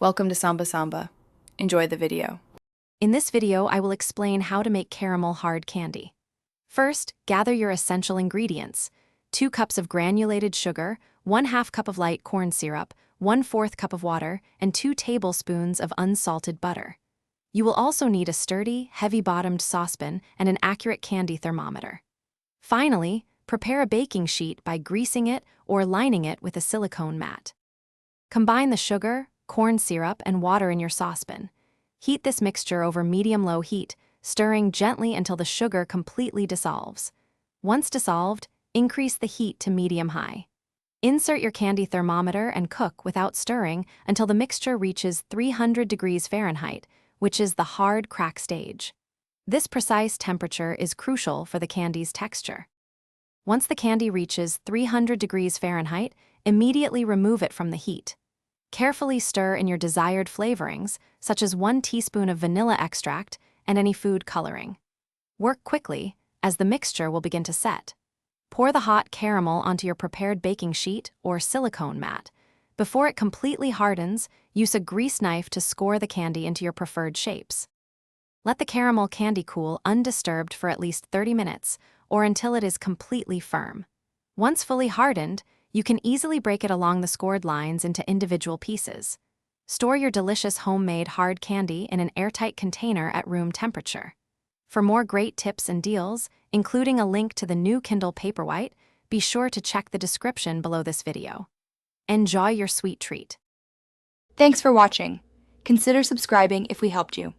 Welcome to Samba Samba. Enjoy the video. In this video, I will explain how to make caramel hard candy. First, gather your essential ingredients: 2 cups of granulated sugar, 1/2 cup of light corn syrup, 1/4 cup of water, and 2 tablespoons of unsalted butter. You will also need a sturdy, heavy-bottomed saucepan and an accurate candy thermometer. Finally, prepare a baking sheet by greasing it or lining it with a silicone mat. Combine the sugar, corn syrup, and water in your saucepan. Heat this mixture over medium-low heat, stirring gently until the sugar completely dissolves. Once dissolved, increase the heat to medium-high. Insert your candy thermometer and cook without stirring until the mixture reaches 300 degrees Fahrenheit, which is the hard crack stage. This precise temperature is crucial for the candy's texture. Once the candy reaches 300 degrees Fahrenheit, immediately remove it from the heat. Carefully stir in your desired flavorings, such as 1 teaspoon of vanilla extract and any food coloring. Work quickly, as the mixture will begin to set. Pour the hot caramel onto your prepared baking sheet or silicone mat. Before it completely hardens, use a grease knife to score the candy into your preferred shapes. Let the caramel candy cool undisturbed for at least 30 minutes, or until it is completely firm. Once fully hardened, you can easily break it along the scored lines into individual pieces. Store your delicious homemade hard candy in an airtight container at room temperature. For more great tips and deals, including a link to the new Kindle Paperwhite, be sure to check the description below this video. Enjoy your sweet treat. Thanks for watching. Consider subscribing if we helped you.